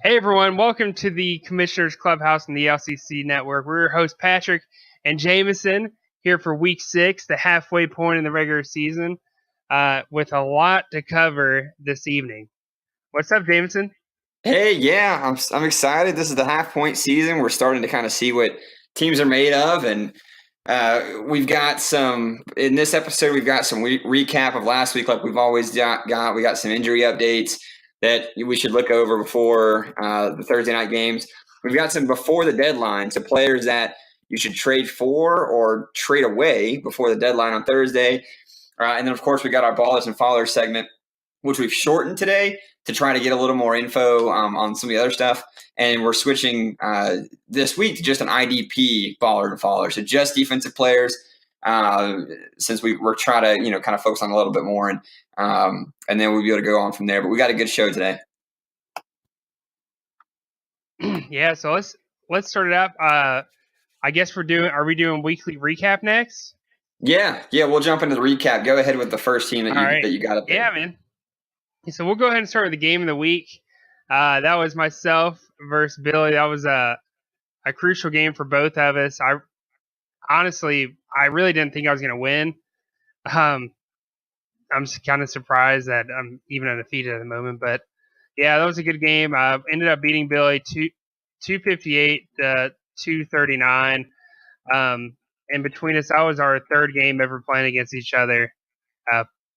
Hey everyone, welcome to the Commissioners Clubhouse and the LCC Network. We're your hosts Patrick and Jameson here for Week 6, the halfway point in the regular season, with a lot to cover this evening. What's up, Jameson? Hey, yeah, I'm excited. This is the half point season. We're starting to kind of see what teams are made of, and we've got some in this episode. We've got some recap of last week, like we've always got. We got some injury updates that we should look over before the Thursday night games. We've got some before the deadline, so players that you should trade for or trade away before the deadline on Thursday, and then of course we got our ballers and followers segment, which we've shortened today to try to get a little more info on some of the other stuff. And we're switching this week to just an IDP baller and follower. So just defensive players, since we're trying to, kind of focus on a little bit more. And then we'll be able to go on from there. But we got a good show today. Yeah, so let's start it up. I guess are we doing weekly recap next? Yeah, we'll jump into the recap. Go ahead with the first team that you got up there. Yeah, man. So we'll go ahead and start with the game of the week. That was myself versus Billy. That was a crucial game for both of us. I really didn't think I was going to win. I'm just kind of surprised that I'm even undefeated at the moment. But, yeah, that was a good game. Ended up beating Billy 258 to 239. And between us, that was our third game ever playing against each other.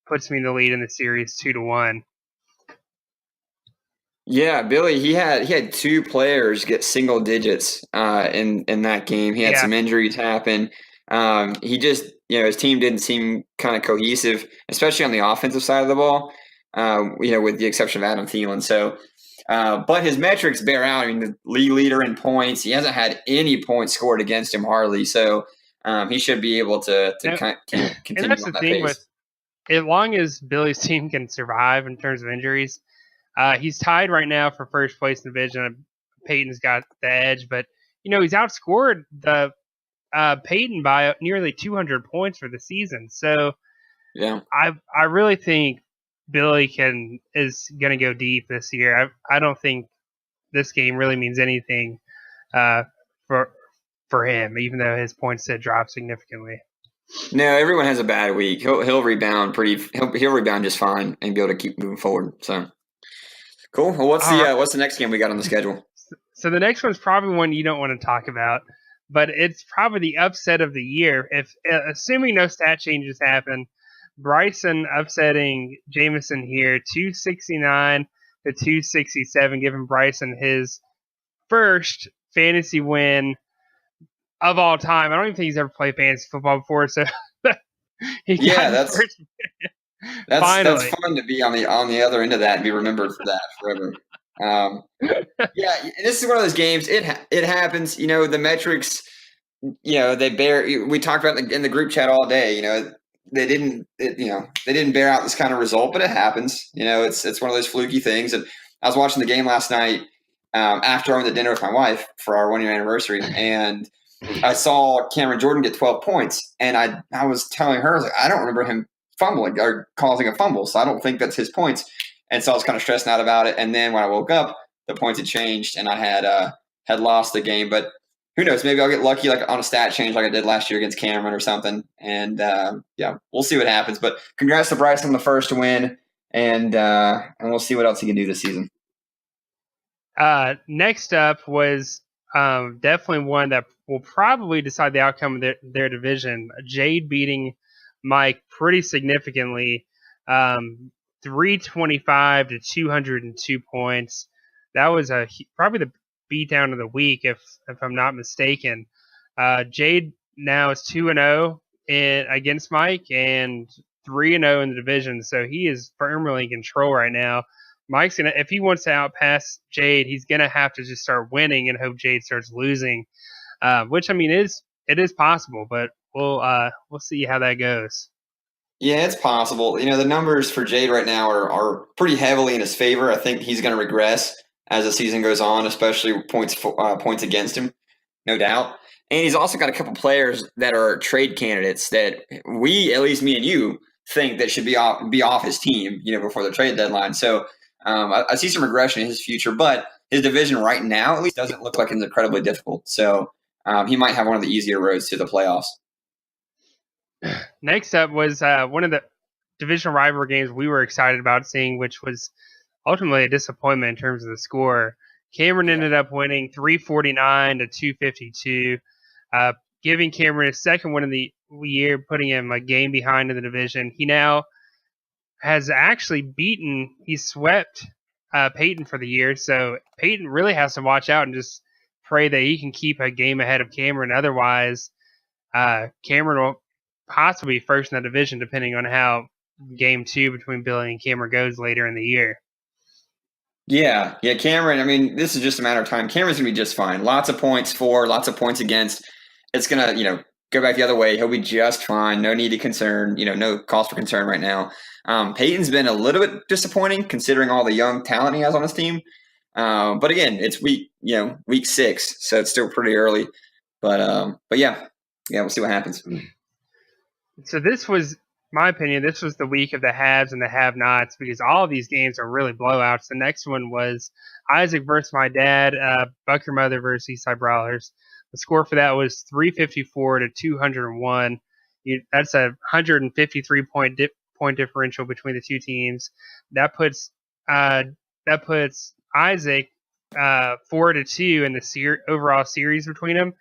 Puts me in the lead in the series 2-1. Yeah, Billy, he had two players get single digits in that game. He had some injuries happen. He just, his team didn't seem kind of cohesive, especially on the offensive side of the ball, with the exception of Adam Thielen. So, but his metrics bear out. I mean, the league leader in points. He hasn't had any points scored against him hardly. So he should be able to continue and that's on the that thing pace. As long as Billy's team can survive in terms of injuries, he's tied right now for first place in the division. Peyton's got the edge, but he's outscored the Peyton by nearly 200 points for the season. So yeah, I really think Billy is going to go deep this year. I don't think this game really means anything for him, even though his points did drop significantly. No, everyone has a bad week. He'll rebound he'll rebound just fine and be able to keep moving forward. So cool. Well, what's the next game we got on the schedule? So the next one's probably one you don't want to talk about, but it's probably the upset of the year. If assuming no stat changes happen, Bryson upsetting Jameson here, 269 to 267, giving Bryson his first fantasy win of all time. I don't even think he's ever played fantasy football before, so that's fun to be on the other end of that and be remembered for that forever. Yeah, this is one of those games. It happens. The metrics. They bear. We talked about in the group chat all day. They didn't bear out this kind of result, but it happens. It's one of those fluky things. And I was watching the game last night after I went to dinner with my wife for our 1-year anniversary, and I saw Cameron Jordan get 12 points, and I was telling her, I was like, I don't remember him fumbling or causing a fumble, so I don't think that's his points. And so I was kind of stressing out about it. And then when I woke up, the points had changed, and I had lost the game. But who knows? Maybe I'll get lucky, like on a stat change, like I did last year against Cameron or something. And we'll see what happens. But congrats to Bryce on the first win, and we'll see what else he can do this season. Next up was definitely one that will probably decide the outcome of their division. Jade beating Mike pretty significantly, 325 to 202 points. That was probably the beatdown of the week, if I'm not mistaken. Jade now is 2-0 against Mike and 3-0 in the division, so he is firmly in control right now. Mike's if he wants to outpass Jade, he's gonna have to just start winning and hope Jade starts losing, which I mean it is possible, but we'll see how that goes. Yeah, it's possible. The numbers for Jade right now are pretty heavily in his favor. I think he's going to regress as the season goes on, especially points against him, no doubt. And he's also got a couple players that are trade candidates that we, at least me and you, think that should be off his team, before the trade deadline. So I see some regression in his future, but his division right now at least doesn't look like it's incredibly difficult. So he might have one of the easier roads to the playoffs. Next up was one of the divisional rivalry games we were excited about seeing, which was ultimately a disappointment in terms of the score. Cameron ended up winning 349 to 252, giving Cameron his second win of the year, putting him a game behind in the division. He now has actually he swept Peyton for the year, so Peyton really has to watch out and just pray that he can keep a game ahead of Cameron. Otherwise, Cameron will possibly be first in the division, depending on how game 2 between Billy and Cameron goes later in the year. Yeah, Cameron, I mean, this is just a matter of time. Cameron's going to be just fine. Lots of points for, lots of points against. It's going to, go back the other way. He'll be just fine. No need to concern, no cause for concern right now. Peyton's been a little bit disappointing considering all the young talent he has on his team. But again, it's week 6, so it's still pretty early. But yeah, we'll see what happens. So this was, my opinion, this was the week of the haves and the have-nots because all of these games are really blowouts. The next one was Isaac versus my dad, Buck Your Mother versus Eastside Brawlers. The score for that was 354 to 201. That's a 153 point differential between the two teams. That puts Isaac 4-2 in the overall series between them.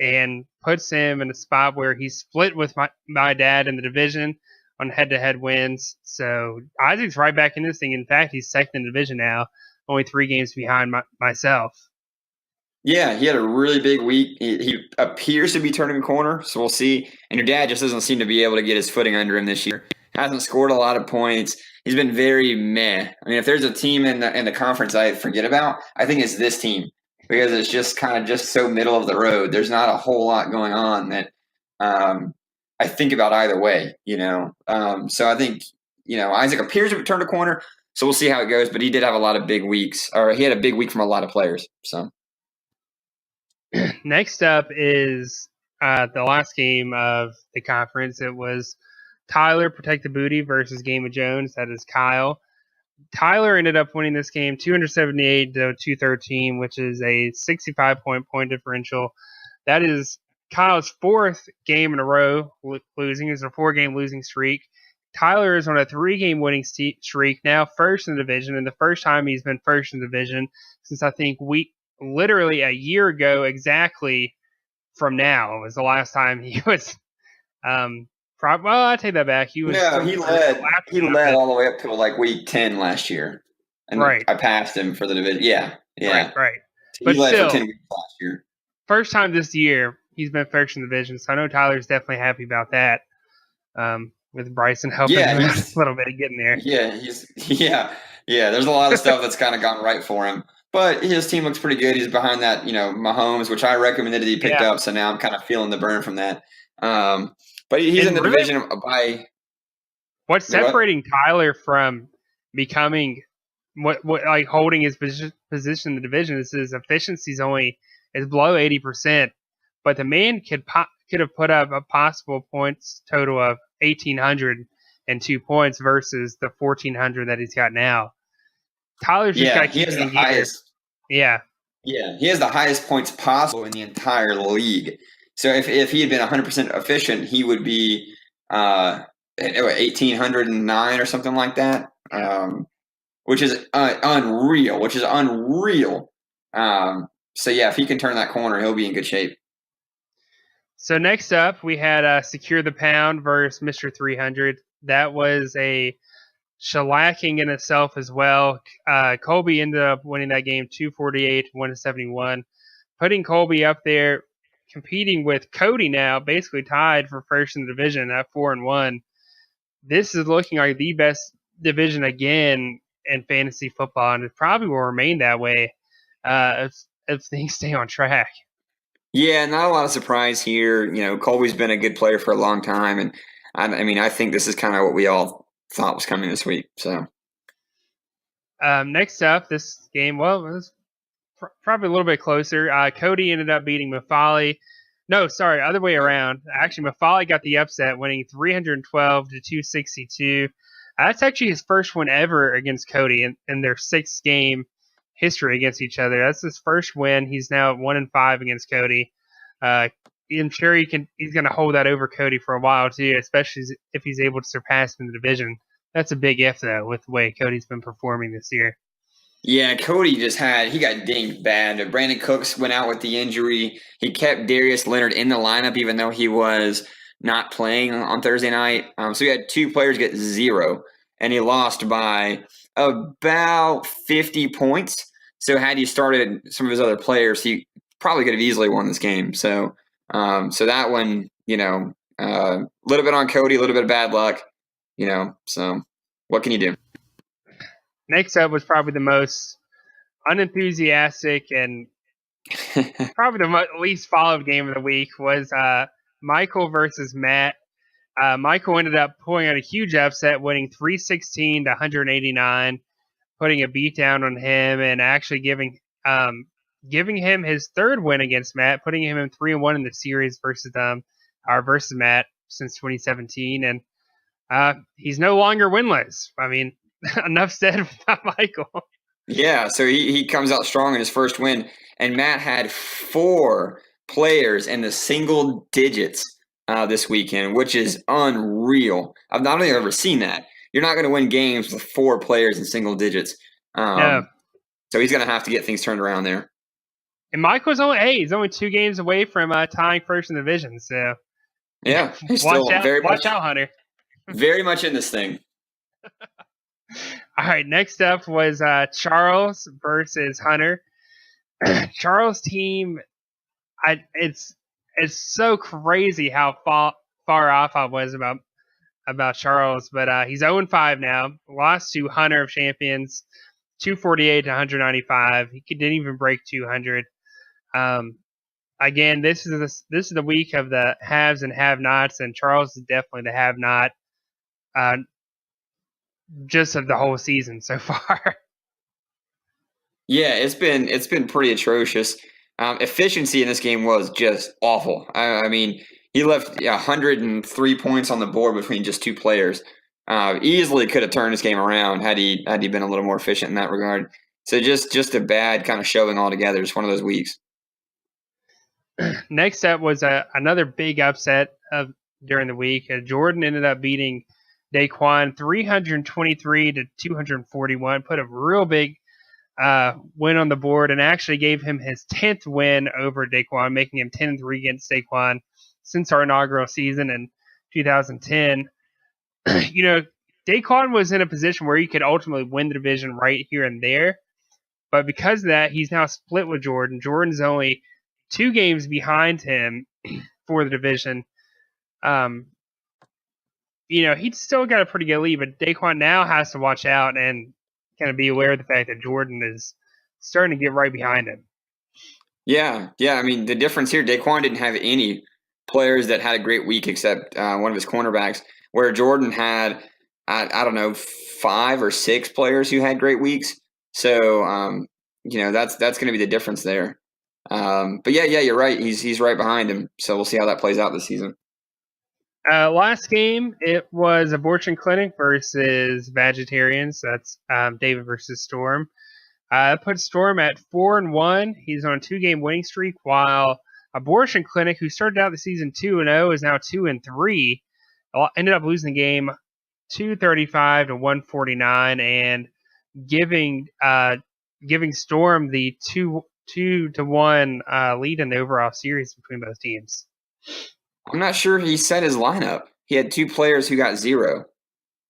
And puts him in a spot where he's split with my dad in the division on head-to-head wins. So Isaac's right back in this thing. In fact, he's second in the division now, only 3 games behind myself. Yeah, he had a really big week. He appears to be turning a corner, so we'll see. And your dad just doesn't seem to be able to get his footing under him this year. Hasn't scored a lot of points. He's been very meh. I mean, if there's a team in the conference I forget about, I think it's this team. Because it's just kind of just so middle of the road. There's not a whole lot going on that I think about either way, So I think, Isaac appears to have turned a corner, so we'll see how it goes. But he did have a lot of big weeks, or he had a big week from a lot of players. So next up is the last game of the conference. It was Tyler Protect the Booty versus Game of Jones. That is Kyle. Tyler ended up winning this game 278 to 213, which is a 65 point differential. That is Kyle's 4th game in a row losing. It's a 4-game losing streak. Tyler is on a 3-game winning streak, now first in the division, and the first time he's been first in the division since I think literally a year ago exactly from now was the last time he was well, I take that back. He led all the way up to like week 10 last year, and right. I passed him for the division. Yeah. Right. He led still, for 10 weeks last year. First time this year he's been first in the division, so I know Tyler's definitely happy about that. With Bryson helping him a little bit getting there. Yeah. There's a lot of stuff that's kind of gone right for him, but his team looks pretty good. He's behind that, Mahomes, which I recommended that he picked up. So now I'm kind of feeling the burn from that. But he's in the division by. What's separating Tyler from becoming what like holding his position in the division is his efficiency is below 80%, but the man could have put up a possible points total of 1,802 points versus the 1,400 that he's got now. Tyler's just got to keep getting highest. Yeah, he has the highest points possible in the entire league. So if he had been 100% efficient, he would be 1,809 or something like that, which is unreal. So yeah, if he can turn that corner, he'll be in good shape. So next up, we had Secure the Pound versus Mr. 300. That was a shellacking in itself as well. Colby ended up winning that game 248-171, putting Colby up there, competing with Cody now, basically tied for first in the division at 4-1. This is looking like the best division again in fantasy football, and it probably will remain that way if things stay on track. Yeah, not a lot of surprise here. Colby's been a good player for a long time, and I think this is kind of what we all thought was coming this week. So next up, this game, it was probably a little bit closer. Cody ended up beating Mafali. No, sorry, other way around. Actually, Mafali got the upset, winning 312-262. That's actually his first win ever against Cody in their 6-game history against each other. That's his first win. He's now 1-5 against Cody. I'm sure he's going to hold that over Cody for a while too, especially if he's able to surpass him in the division. That's a big if though, with the way Cody's been performing this year. Yeah, Cody he got dinged bad. Brandon Cooks went out with the injury. He kept Darius Leonard in the lineup even though he was not playing on Thursday night. So he had 2 players get 0, and he lost by about 50 points. So had he started some of his other players, he probably could have easily won this game. So that one, a little bit on Cody, a little bit of bad luck, so what can you do? Next up was probably the most unenthusiastic and probably the least followed game of the week was Michael versus Matt. Michael ended up pulling out a huge upset, winning 316 to 189, putting a beat down on him and actually giving him his 3rd win against Matt, putting him in 3-1 in the series versus Matt since 2017, and he's no longer winless. I mean, enough said about Michael. Yeah, so he comes out strong in his first win, and Matt had 4 players in the single digits this weekend, which is unreal. I've not only ever seen that. You're not going to win games with 4 players in single digits. No. So he's going to have to get things turned around there. And Michael's he's only 2 games away from tying first in the division. So yeah, watch out, Hunter. Very much in this thing. All right, next up was Charles versus Hunter. Charles' team, it's so crazy how far off I was about Charles, but he's 0-5 now. Lost to Hunter of Champions, 248 to 195. He didn't even break 200. Again, this is the week of the haves and have-nots, and Charles is definitely the have-not. Just of the whole season so far. Yeah, it's been pretty atrocious. Efficiency in this game was just awful. I mean, he left 103 points on the board between just 2 players. Easily could have turned this game around had he been a little more efficient in that regard. So just a bad kind of showing altogether. Just one of those weeks. Next up was another big upset during the week. Jordan ended up beating Daquan 323 to 241. Put a real big win on the board and actually gave him his 10th win over Daquan, making him 10-3 against Daquan since our inaugural season in 2010. Daquan was in a position where he could ultimately win the division right here and there, but because of that, he's now split with Jordan. Jordan's only 2 games behind him for the division. He's still got a pretty good lead, but Daquan now has to watch out and kind of be aware of the fact that Jordan is starting to get right behind him. Yeah. I mean, the difference here, Daquan didn't have any players that had a great week except one of his cornerbacks, where Jordan had, I don't know, 5 or 6 players who had great weeks. So, that's going to be the difference there. But yeah, you're right. He's right behind him. So we'll see how that plays out this season. Last game, it was Abortion Clinic versus Vegetarians. That's David versus Storm. That puts Storm at 4-1. He's on a 2-game winning streak, while Abortion Clinic, who started out the season 2-0, is now 2-3. Ended up losing the game 235 to 149, and giving Storm the 2-1 lead in the overall series between both teams. I'm not sure he set his lineup. He had 2 players who got 0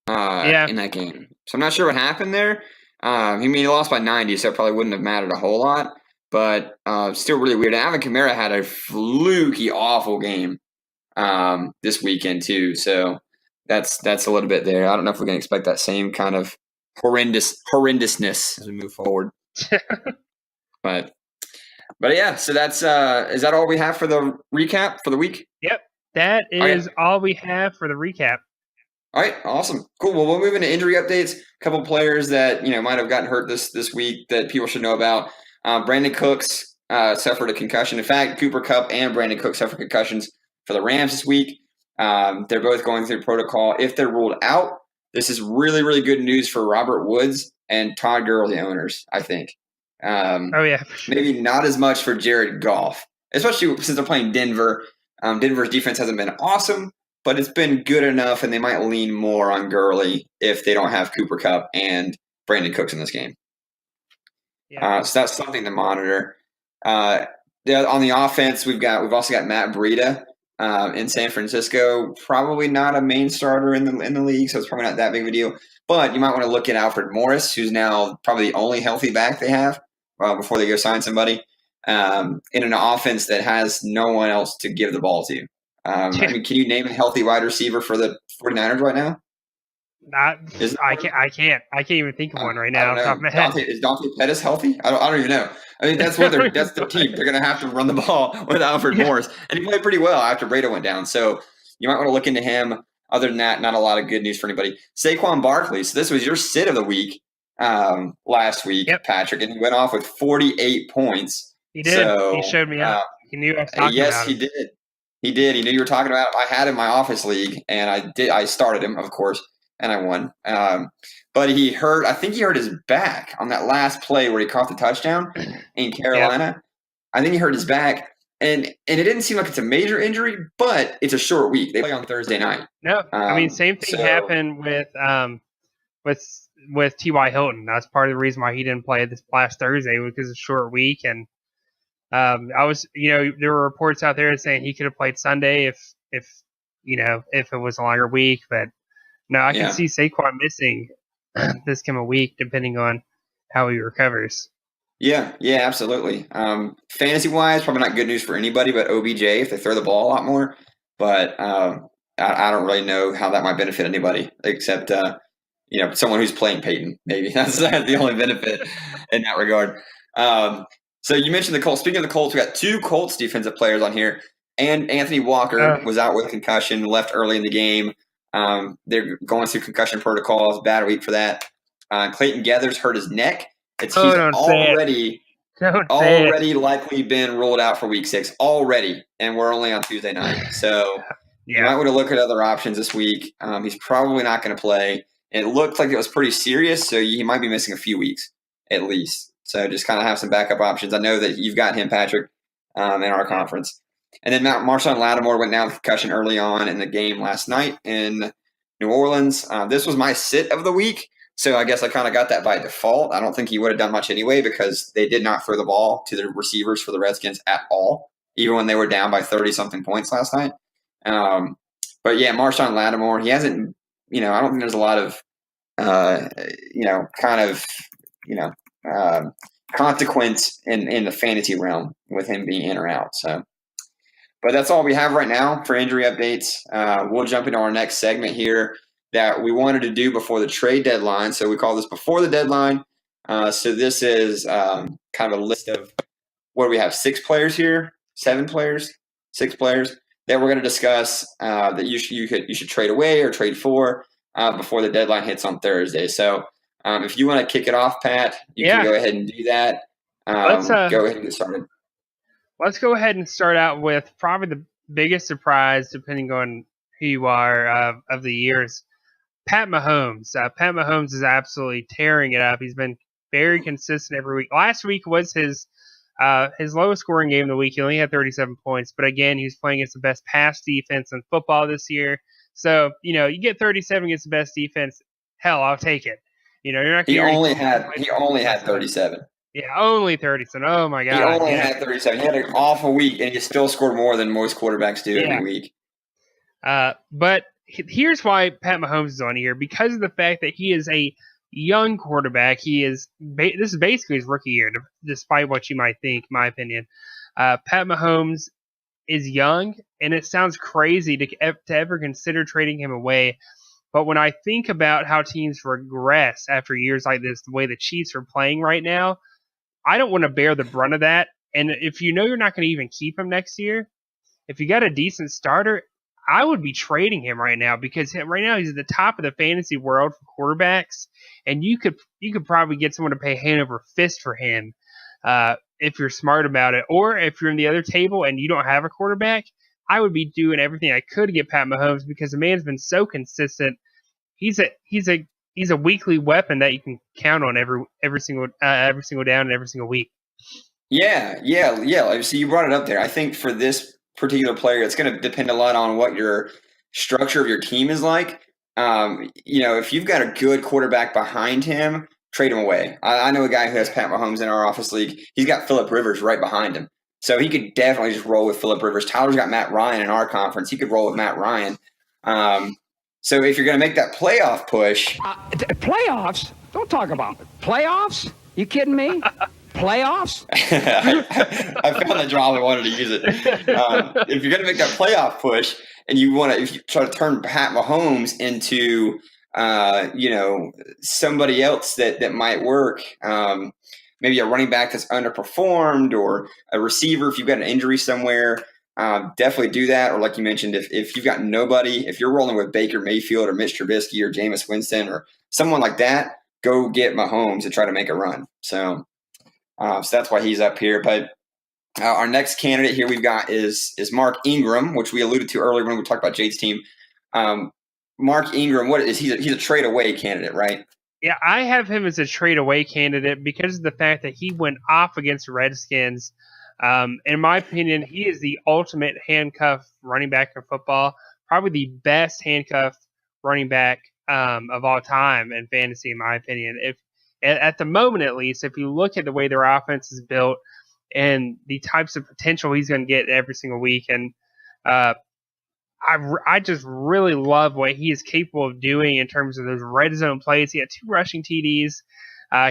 in that game. So I'm not sure what happened there. He lost by 90, so it probably wouldn't have mattered a whole lot. But still really weird. And Alvin Kamara had a fluky, awful game this weekend too. So that's a little bit there. I don't know if we can expect that same kind of horrendousness as we move forward. But yeah, so that's is that all we have for the recap for the week? Yep, that is all we have for the recap. All right, awesome, cool. Well, we'll move into injury updates. A couple players that might have gotten hurt this week that people should know about. Brandon Cooks suffered a concussion. In fact, Cooper Kupp and Brandon Cooks suffered concussions for the Rams this week. They're both going through protocol. If they're ruled out, this is really, really good news for Robert Woods and Todd Gurley owners, I think. Oh yeah, for sure. Maybe not as much for Jared Goff, especially since they're playing Denver. Denver's defense hasn't been awesome, but it's been good enough, and they might lean more on Gurley if they don't have Cooper Kupp and Brandon Cooks in this game. Yeah. So that's something to monitor. On the offense, we've also got Matt Breida in San Francisco. Probably not a main starter in the league, so it's probably not that big of a deal. But you might want to look at Alfred Morris, who's now probably the only healthy back they have before they go sign somebody in an offense that has no one else to give the ball to. I mean, can you name a healthy wide receiver for the 49ers right now? I can't even think of one right now off the top of my head. Is Dante Pettis healthy? I don't even know. I mean, that's their team. They're going to have to run the ball with Alfred Morris, and he played pretty well after Breida went down. So you might want to look into him. Other than that, not a lot of good news for anybody. Saquon Barkley. So this was your sit of the week last week, Patrick, and he went off with 48 points. He did. So, he showed me up. He knew I was talking about Yes, he did. He did. He knew you were talking about him. I had him in my office league, and I started him, of course, and I won. But I think he hurt his back on that last play where he caught the touchdown in Carolina. Yep. I think he hurt his back. And it didn't seem like it's a major injury, but it's a short week. They play on Thursday night. No, I mean, same thing happened with T.Y. Hilton. That's part of the reason why he didn't play this last Thursday, because it's a short week. And there were reports out there saying he could have played Sunday if it was a longer week. But no, I can see Saquon missing this coming week, depending on how he recovers. Yeah, absolutely. Fantasy-wise, probably not good news for anybody but OBJ if they throw the ball a lot more. But I don't really know how that might benefit anybody except someone who's playing Peyton. Maybe that's the only benefit in that regard. So you mentioned the Colts. Speaking of the Colts, we got two Colts defensive players on here, and Anthony Walker was out with concussion, left early in the game. They're going through concussion protocols. Bad week for that. Clayton Geathers hurt his neck. He's already likely been ruled out for Week 6 already, and we're only on Tuesday night. So you might want to look at other options this week. He's probably not going to play. It looked like it was pretty serious, so he might be missing a few weeks at least. So just kind of have some backup options. I know that you've got him, Patrick, in our conference. And then Marshawn Lattimore went down with concussion early on in the game last night in New Orleans. This was my sit of the week. So I guess I kind of got that by default. I don't think he would have done much anyway because they did not throw the ball to the receivers for the Redskins at all, even when they were down by 30-something points last night. But yeah, Marshawn Lattimore, he hasn't, I don't think there's a lot of, consequence in the fantasy realm with him being in or out. So, but that's all we have right now for injury updates. We'll jump into our next segment here that we wanted to do before the trade deadline. So we call this before the deadline. So this is kind of a list of what do we have? 6 players here, 7 players, 6 players that we're going to discuss that you should trade away or trade for before the deadline hits on Thursday. So if you want to kick it off, Pat, you can go ahead and do that. Let's go ahead and get started. Let's go ahead and start out with probably the biggest surprise, depending on who you are, of the years. Pat Mahomes. Pat Mahomes is absolutely tearing it up. He's been very consistent every week. Last week was his lowest scoring game of the week. He only had 37 points, but again, he was playing against the best pass defense in football this year. So, you get 37 against the best defense. Hell, I'll take it. You're not. He only had 37. Yeah, only 37. Oh my God. He only had 37. He had an awful week, and he still scored more than most quarterbacks do every week. But here's why Pat Mahomes is on here, because of the fact that he is a young quarterback. This is basically his rookie year, despite what you might think, in my opinion. Pat Mahomes is young, and it sounds crazy to ever consider trading him away. But when I think about how teams regress after years like this, the way the Chiefs are playing right now, I don't want to bear the brunt of that. And if you're not going to even keep him next year, if you got a decent starter, I would be trading him right now, because right now he's at the top of the fantasy world for quarterbacks, and you could probably get someone to pay hand over fist for him if you're smart about it. Or if you're in the other table and you don't have a quarterback, I would be doing everything I could to get Pat Mahomes, because the man's been so consistent. he's a weekly weapon that you can count on every single down and every single week. Yeah. So you brought it up there. I think for this particular player, it's going to depend a lot on what your structure of your team is like. If you've got a good quarterback behind him, trade him away. I know a guy who has Pat Mahomes in our office league. He's got Phillip Rivers right behind him. So he could definitely just roll with Phillip Rivers. Tyler's got Matt Ryan in our conference. He could roll with Matt Ryan. So if you're going to make that playoff push. Playoffs? Don't talk about it. Playoffs? You kidding me? Playoffs? I found the draw. I wanted to use it. If you're going to make that playoff push and if you try to turn Pat Mahomes into, somebody else that might work, maybe a running back that's underperformed or a receiver, if you've got an injury somewhere, definitely do that. Or like you mentioned, if you've got nobody, if you're rolling with Baker Mayfield or Mitch Trubisky or Jameis Winston or someone like that, go get Mahomes to try to make a run. So that's why he's up here. But our next candidate here we've got is Mark Ingram, which we alluded to earlier when we talked about Jade's team. Mark Ingram, he's a trade away candidate, right? Yeah, I have him as a trade away candidate because of the fact that he went off against the Redskins. In my opinion, he is the ultimate handcuff running back in football, probably the best handcuff running back of all time in fantasy, in my opinion. If at the moment, at least, if you look at the way their offense is built and the types of potential he's going to get every single week, and I just really love what he is capable of doing in terms of those red zone plays. He had 2 rushing TDs.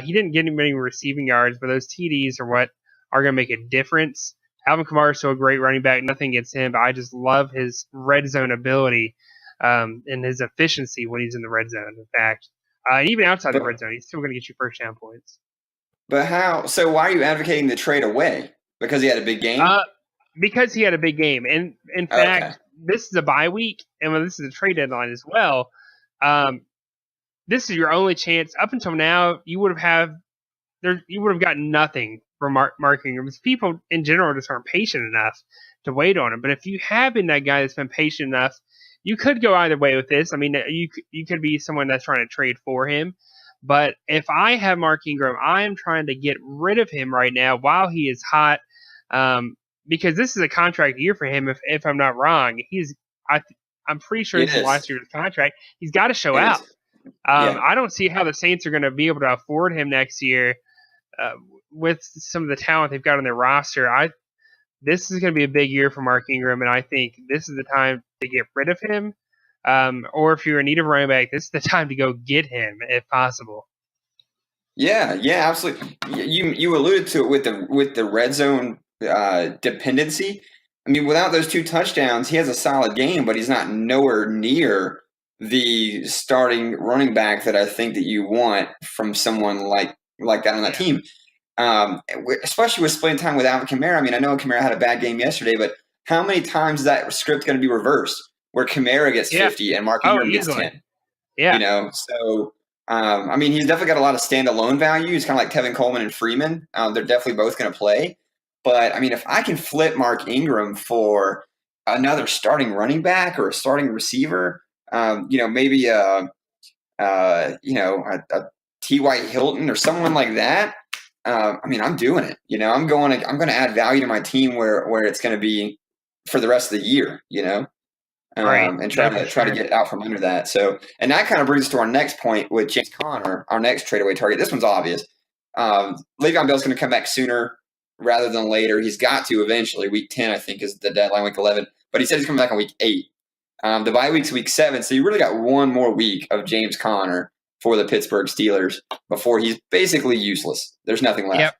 He didn't get many receiving yards, but those TDs are what are going to make a difference. Alvin Kamara is still a great running back. Nothing against him, but I just love his red zone ability and his efficiency when he's in the red zone. In fact, even outside the red zone, he's still going to get you first down points. But how? So why are you advocating the trade away? Because he had a big game? Because he had a big game. And in fact, this is a bye week, and this is a trade deadline as well. This is your only chance. Up until now, you would have gotten nothing from Mark Ingram. People in general just aren't patient enough to wait on him. But if you have been that guy that's been patient enough, you could go either way with this. I mean, you could be someone that's trying to trade for him. But if I have Mark Ingram, I am trying to get rid of him right now while he is hot, because this is a contract year for him. If I'm not wrong, I'm pretty sure this is last year's contract. He's got to show out. I don't see how the Saints are going to be able to afford him next year with some of the talent they've got on their roster. This is going to be a big year for Mark Ingram, and I think this is the time to get rid of him. Or if you're in need of a running back, this is the time to go get him if possible. Yeah, absolutely. You alluded to it with the red zone dependency. I mean, without those 2 touchdowns, he has a solid game, but he's not nowhere near the starting running back that I think that you want from someone like that on that team. Especially with splitting time with Alvin Kamara. I mean, I know Kamara had a bad game yesterday, but how many times is that script going to be reversed where Kamara gets 50 and Mark Ingram gets 10? Yeah. So I mean, he's definitely got a lot of standalone value. He's kind of like Tevin Coleman and Freeman. They're definitely both going to play. But I mean, if I can flip Mark Ingram for another starting running back or a starting receiver, maybe a T.Y. Hilton or someone like that. I mean, I'm doing it. I'm going to add value to my team where it's going to be for the rest of the year. And try to get out from under that. So, and that kind of brings us to our next point with James Conner, our next trade away target. This one's obvious. Le'Veon Bell's going to come back sooner rather than later. He's got to eventually. Week 10, I think, is the deadline. Week 11, but he said he's coming back on week 8. The bye week's week 7, so you really got one more week of James Conner for the Pittsburgh Steelers before he's basically useless. There's nothing left. Yep.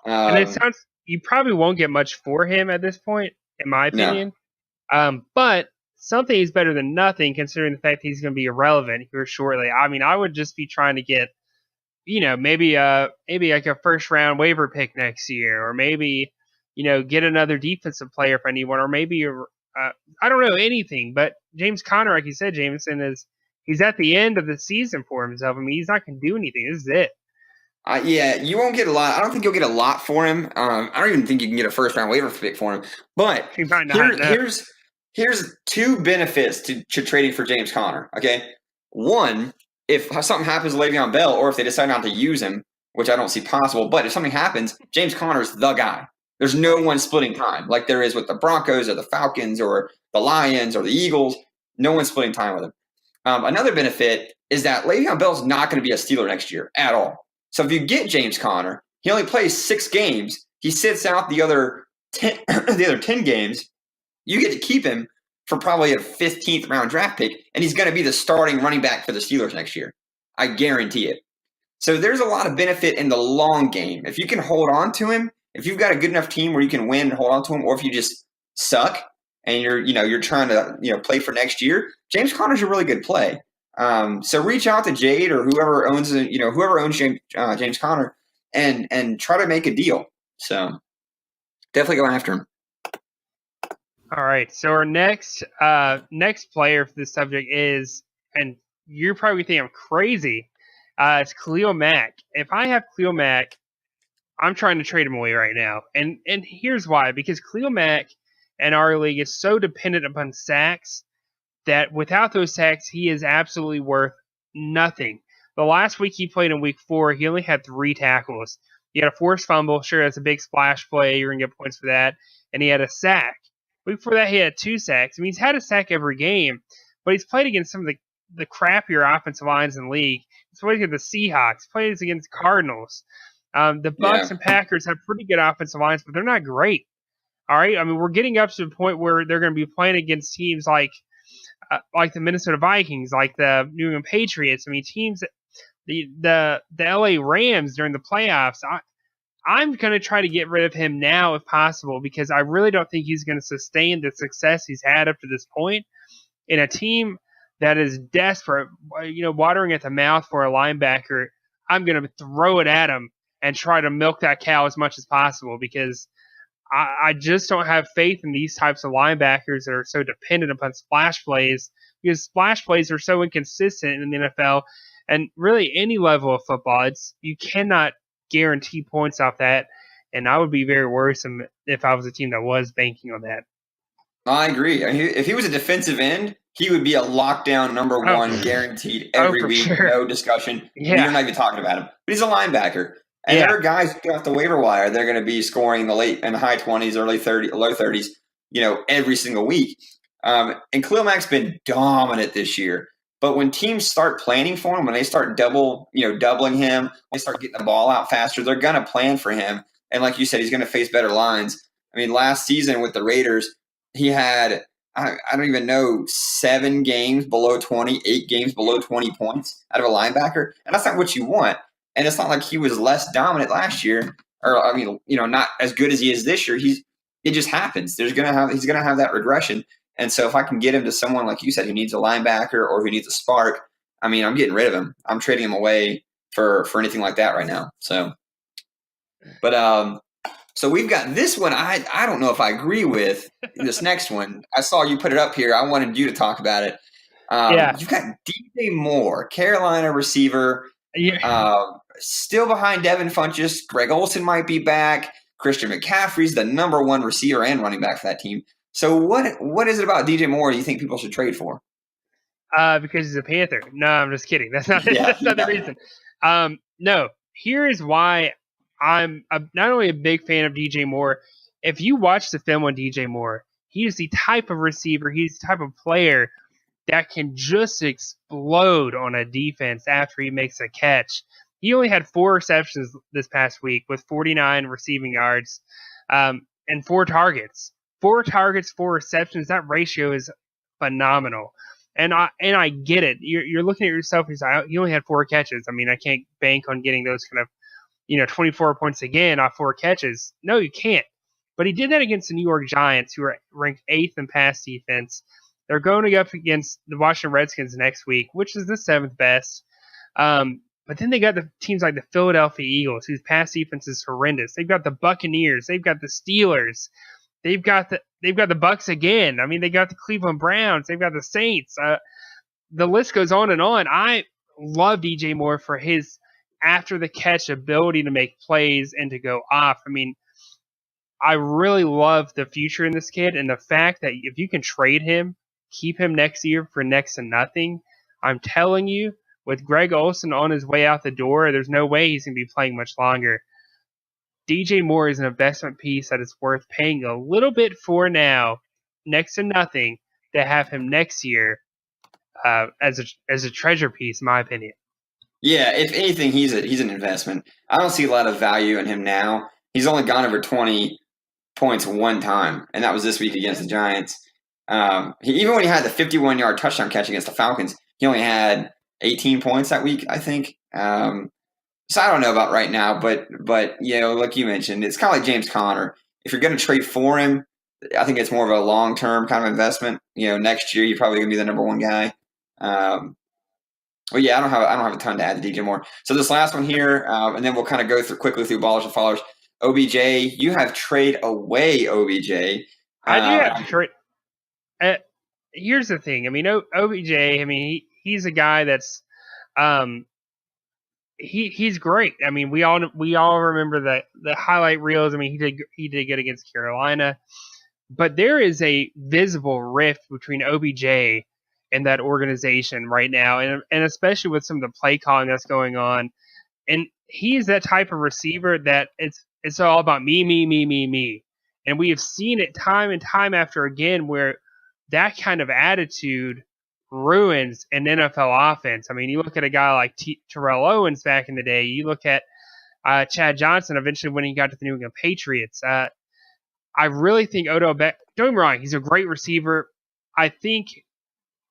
And it sounds you probably won't get much for him at this point, in my opinion. No. But something is better than nothing, considering the fact that he's going to be irrelevant here shortly. I mean, I would just be trying to get, maybe like a first round waiver pick next year, or maybe, get another defensive player if I need one, or maybe I don't know anything. But James Conner, like you said, Jameson, he's at the end of the season for himself. I mean, he's not going to do anything. This is it. You won't get a lot. I don't think you'll get a lot for him. I don't even think you can get a first round waiver pick for him. But here's 2 benefits to trading for James Conner. Okay, One, if something happens to Le'Veon Bell, or if they decide not to use him, which I don't see possible, but if something happens, James Conner's the guy. There's no one splitting time like there is with the Broncos or the Falcons or the Lions or the Eagles. No one's splitting time with him. Another benefit is that Le'Veon Bell's not going to be a Steeler next year at all. So if you get James Conner, he only plays 6 games. He sits out the other 10, the other 10 games. You get to keep him for probably a 15th round draft pick, and he's going to be the starting running back for the Steelers next year. I guarantee it. So there's a lot of benefit in the long game. If you can hold on to him, if you've got a good enough team where you can win and hold on to him, or if you just suck and you're trying to play for next year, James Conner's a really good play. So reach out to Jade or whoever owns James Conner and try to make a deal. So definitely go after him. All right. So our next player for this subject is, and you're probably thinking I'm crazy, it's Khalil Mack. If I have Khalil Mack, I'm trying to trade him away right now. And here's why. Because Khalil Mack in our league is so dependent upon sacks that without those sacks, he is absolutely worth nothing. The last week he played in week 4, he only had 3 tackles. He had a forced fumble. Sure, that's a big splash play. You're going to get points for that. And he had a sack. Week before that, he had 2 sacks. I mean, he's had a sack every game, but he's played against some of the crappier offensive lines in the league. He's played against the Seahawks, played against Cardinals. The Bucs and Packers have pretty good offensive lines, but they're not great. All right? I mean, we're getting up to the point where they're going to be playing against teams like the Minnesota Vikings, like the New England Patriots. I mean, teams, the LA Rams during the playoffs. I'm going to try to get rid of him now if possible because I really don't think he's going to sustain the success he's had up to this point in a team that is desperate, watering at the mouth for a linebacker. I'm going to throw it at him and try to milk that cow as much as possible because I just don't have faith in these types of linebackers that are so dependent upon splash plays because splash plays are so inconsistent in the NFL and really any level of football. You cannot guarantee points off that, and I would be very worrisome if I was a team that was banking on that. I agree. I mean, if he was a defensive end, he would be a lockdown number 1 guaranteed every week, sure. No discussion. Yeah. We're not even talking about him. But he's a linebacker. And there are guys who get off the waiver wire. They're going to be scoring in the high 20s, low 30s, every single week. And Khalil Mack's been dominant this year. But when teams start planning for him, when they start doubling him, they start getting the ball out faster, they're going to plan for him. And like you said, he's going to face better lines. I mean, last season with the Raiders, he had, I don't even know, 7 games below 20, 8 games below 20 points out of a linebacker. And that's not what you want. And it's not like he was less dominant last year, or not as good as he is this year. It just happens. He's going to have that regression. And so if I can get him to someone like you said who needs a linebacker or who needs a spark, I mean, I'm getting rid of him. I'm trading him away for anything like that right now. So, but so we've got this one. I don't know if I agree with this next one. I saw you put it up here. I wanted you to talk about it. You've got DJ Moore, Carolina receiver. Still behind Devin Funchess. Greg Olsen might be back. Christian McCaffrey's the number 1 receiver and running back for that team. So what is it about DJ Moore you think people should trade for? Because he's a Panther. No, I'm just kidding. That's not the reason. No, here is why I'm not only a big fan of DJ Moore. If you watch the film on DJ Moore, he is the type of receiver, he's the type of player that can just explode on a defense after he makes a catch. He only had 4 receptions this past week with 49 receiving yards and 4 targets. 4 targets, 4 receptions. That ratio is phenomenal. And I get it. You're looking at yourself. He only had 4 catches. I mean, I can't bank on getting those kind of 24 points again off 4 catches. No, you can't. But he did that against the New York Giants, who are ranked 8th in pass defense. They're going up against the Washington Redskins next week, which is the 7th best. But then they got the teams like the Philadelphia Eagles, whose pass defense is horrendous. They've got the Buccaneers. They've got the Steelers. They've got the Bucs again. I mean, they got the Cleveland Browns. They've got the Saints. The list goes on and on. I love DJ Moore for his after the catch ability to make plays and to go off. I mean, I really love the future in this kid and the fact that if you can trade him, keep him next year for next to nothing, I'm telling you, with Greg Olsen on his way out the door, there's no way he's going to be playing much longer. DJ Moore is an investment piece that is worth paying a little bit for now, next to nothing, to have him next year as a treasure piece, in my opinion. Yeah, if anything, he's an investment. I don't see a lot of value in him now. He's only gone over 20 points one time, and that was this week against the Giants. Even when he had the 51-yard touchdown catch against the Falcons, he only had 18 points that week, I think. So I don't know about right now, but like you mentioned, it's kind of like James Conner. If you're going to trade for him, I think it's more of a long-term kind of investment. Next year you're probably going to be the number one guy. Well, yeah, I don't have a ton to add to DJ Moore. So this last one here, and then we'll kind of go quickly through ballers and followers. OBJ, you have trade away OBJ. I do have to trade. Here's the thing. I mean, OBJ. I mean, he's a guy that's, he's great. I mean, we all remember the highlight reels. I mean, he did good against Carolina, but there is a visible rift between OBJ and that organization right now, and especially with some of the play calling that's going on. And he's that type of receiver that it's all about me. And we have seen it time and time after again where that kind of attitude ruins an NFL offense. I mean, you look at a guy like Terrell Owens back in the day. You look at Chad Johnson eventually when he got to the New England Patriots. I really think Odell Beckham, don't get me wrong, he's a great receiver. I think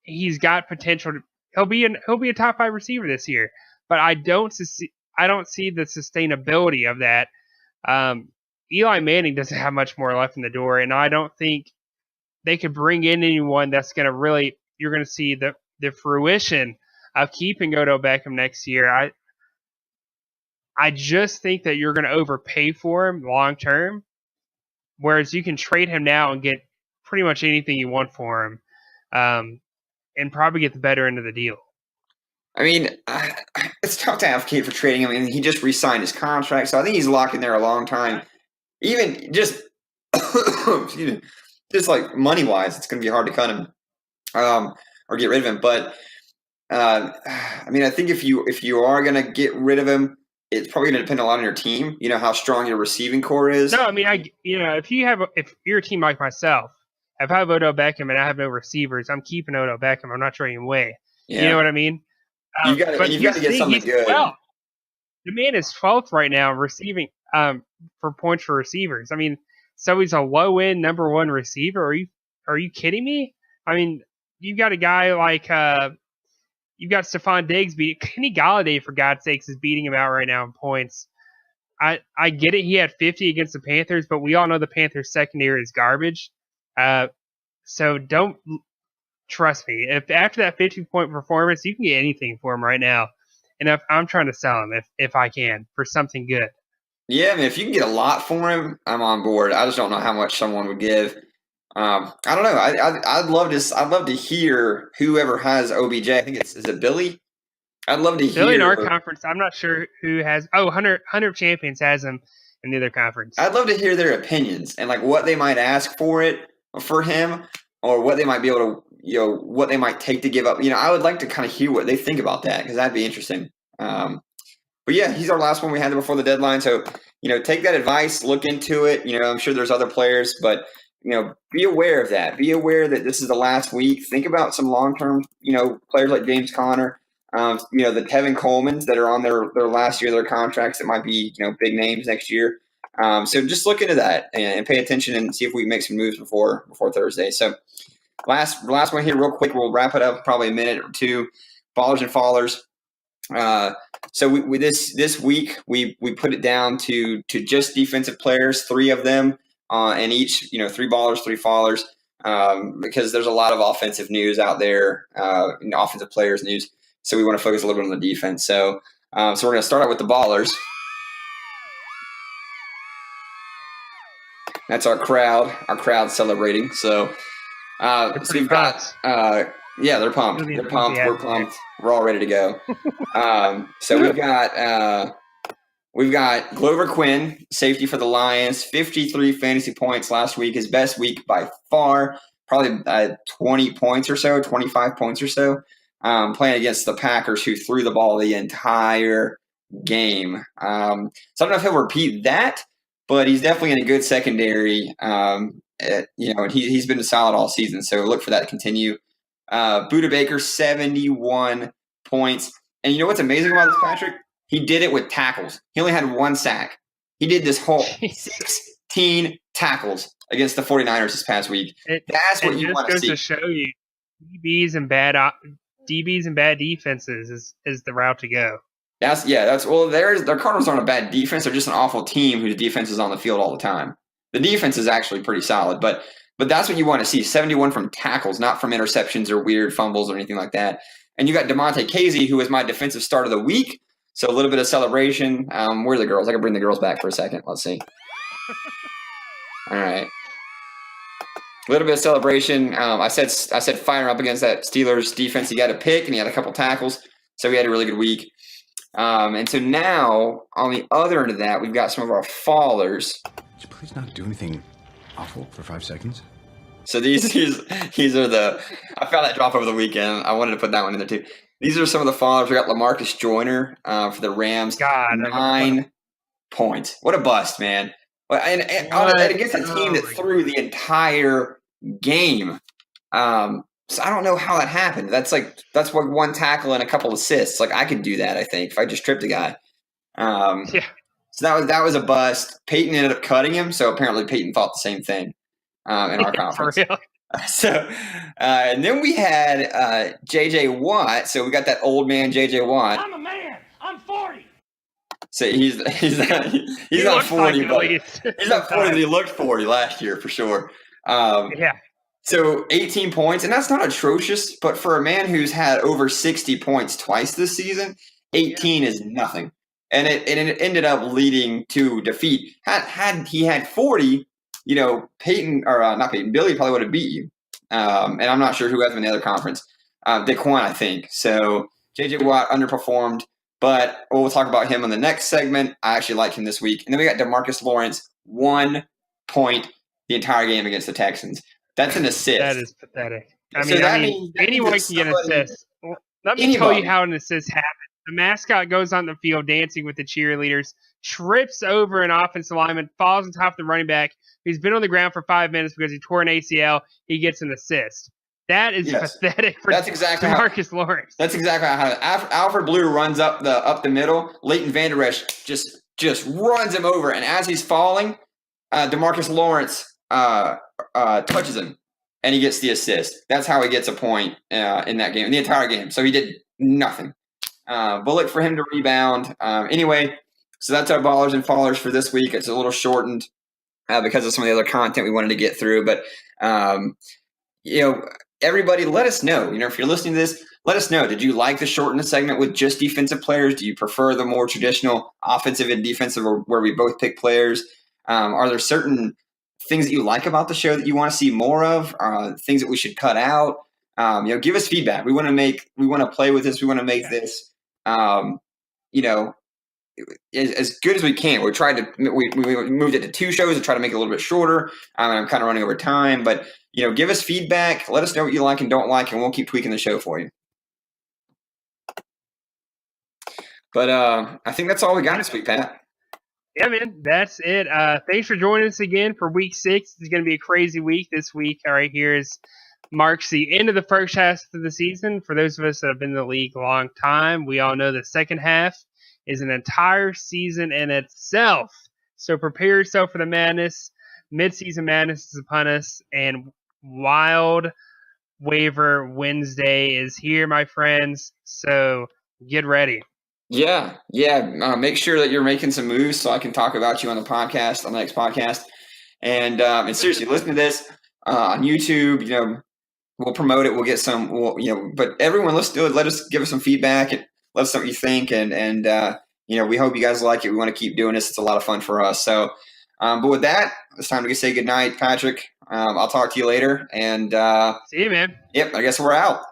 he's got potential. He'll be a top 5 receiver this year, but I don't see the sustainability of that. Eli Manning doesn't have much more left in the door, and I don't think they could bring in anyone that's going to really. You're going to see the fruition of keeping Odell Beckham next year. I just think that you're going to overpay for him long term, whereas you can trade him now and get pretty much anything you want for him, and probably get the better end of the deal. I mean, it's tough to advocate for trading him. I mean, he just re-signed his contract, so I think he's locked in there a long time. Even just, excuse me, just like money-wise, it's going to be hard to cut him or get rid of him. But I mean, I think if you are going to get rid of him, it's probably going to depend a lot on your team. You know how strong your receiving core is. No, I mean, if you're a team like myself, if I have Odell Beckham and I have no receivers, I'm keeping Odell Beckham. I'm not trading him away. Yeah. You know what I mean? You've got to get something good. 12th. The man is 12th right now receiving for points for receivers. I mean, so he's a low end number 1 receiver. Are you kidding me? I mean, you've got a guy like you've got Stephon Diggs Kenny Galladay, for God's sakes, is beating him out right now in points. I get it. He had 50 against the Panthers, but we all know the Panthers secondary is garbage. So don't trust me. If after that 50-point performance, you can get anything for him right now. And if I'm trying to sell him, if I can, for something good. Yeah, I mean, if you can get a lot for him, I'm on board. I just don't know how much someone would give. I don't know. I'd love to hear whoever has OBJ. I think is it Billy? I'd love to hear Billy in our conference. I'm not sure who has. Oh, Hunter Champions has him in the other conference. I'd love to hear their opinions and like what they might ask for him, or what they might be able to, what they might take to give up. I would like to kind of hear what they think about that, because that'd be interesting. But yeah, he's our last one we had before the deadline. So, take that advice, look into it. I'm sure there's other players, but be aware of that. Be aware that this is the last week. Think about some long-term, players like James Conner, the Tevin Colemans that are on their last year of their contracts that might be, big names next year. So just look into that and pay attention and see if we can make some moves before Thursday. So last one here real quick. We'll wrap it up probably a minute or two. Ballers and fallers. So we this week we put it down to just defensive players, 3 of them, and each 3 ballers, 3 fallers, because there's a lot of offensive news out there, offensive players news. So we want to focus a little bit on the defense. So we're going to start out with the ballers. That's our crowd celebrating. So we've got yeah, they're pumped. They're pumped. We're pumped. We're all ready to go. So we've got Glover Quinn, safety for the Lions, 53 fantasy points last week, his best week by far, probably 20 points or so, 25 points or so. playing against the Packers, who threw the ball the entire game. So I don't know if he'll repeat that, but he's definitely in a good secondary. And he's been solid all season, so look for that to continue. Buda Baker, 71 points. And you know what's amazing about this, Patrick? He did it with tackles. He only had 1 sack. He did this whole 16 tackles against the 49ers this past week. That's what you want to see. It just goes to show you DBs and bad defenses is the route to go. Their Cardinals aren't a bad defense. They're just an awful team whose defense is on the field all the time. The defense is actually pretty solid, but that's what you want to see. 71 from tackles, not from interceptions or weird fumbles or anything like that. And you got DeMonte Casey, who was my defensive start of the week. So a little bit of celebration. Where are the girls? I can bring the girls back for a second. Let's see. All right. A little bit of celebration. I said fire up against that Steelers defense. He got a pick and he had a couple tackles. So he had a really good week. And so now on the other end of that, we've got some of our fallers. Would you please not do anything awful for 5 seconds? So these are the – I found that drop over the weekend. I wanted to put that one in there too. These are some of the followers. We got LaMarcus Joyner for the Rams. God, 9 points. What a bust, man. And against a team that threw the entire game. So I don't know how that happened. That's what 1 tackle and a couple assists. Like, I could do that, I think, if I just tripped a guy. Yeah. So that was a bust. Peyton ended up cutting him, so apparently Peyton thought the same thing in our conference. For real? So, and then we had J.J. Watt. So we got that old man J.J. Watt. I'm a man. I'm 40. So he's not 40, but he's not 40, but he looked 40 last year for sure. Yeah. So 18 points, and that's not atrocious, but for a man who's had over 60 points twice this season, 18 is nothing. And it ended up leading to defeat. Had he had 40, Billy probably would have beat you. And I'm not sure who has him in the other conference. Daquan, I think. So J.J. Watt underperformed, but we'll talk about him on the next segment. I actually like him this week. And then we got DeMarcus Lawrence, 1 point the entire game against the Texans. That's an assist. That is pathetic. I mean, anyone can get an assist. Let me tell you how an assist happens. The mascot goes on the field dancing with the cheerleaders, trips over an offensive lineman, falls on top of the running back, who's been on the ground for 5 minutes because he tore an ACL. He gets an assist. That is pathetic for Marcus Lawrence. That's exactly how Alfred Blue runs up the middle. Leighton Vander Esch just runs him over, and as he's falling, DeMarcus Lawrence touches him, and he gets the assist. That's how he gets a point in that game, in the entire game. So he did nothing. But look for him to rebound. Anyway, so that's our ballers and fallers for this week. It's a little shortened because of some of the other content we wanted to get through. But, everybody, let us know. If you're listening to this, let us know. Did you like the shortened segment with just defensive players? Do you prefer the more traditional offensive and defensive where we both pick players? Are there certain things that you like about the show that you want to see more of? Things that we should cut out? Give us feedback. We want to play with this. We want to make this, as good as we can. We moved it to 2 shows to try to make it a little bit shorter. I'm kind of running over time, but give us feedback. Let us know what you like and don't like, and we'll keep tweaking the show for you. But I think that's all we got this week, Pat. Yeah, man, that's it. Thanks for joining us again for week 6. It's going to be a crazy week this week. All right, marks the end of the first half of the season. For those of us that have been in the league a long time, we all know the second half is an entire season in itself. So prepare yourself for the madness. Mid-season madness is upon us, and Wild Waiver Wednesday is here, my friends. So get ready. Yeah. Make sure that you're making some moves so I can talk about you on the podcast, on the next podcast. And seriously, listen to this on YouTube. We'll promote it. We'll get some. But everyone, let's do it. Give us some feedback and let us know what you think. And we hope you guys like it. We want to keep doing this. It's a lot of fun for us. So, but with that, it's time to say good night, Patrick. I'll talk to you later. And see you, man. Yep. I guess we're out.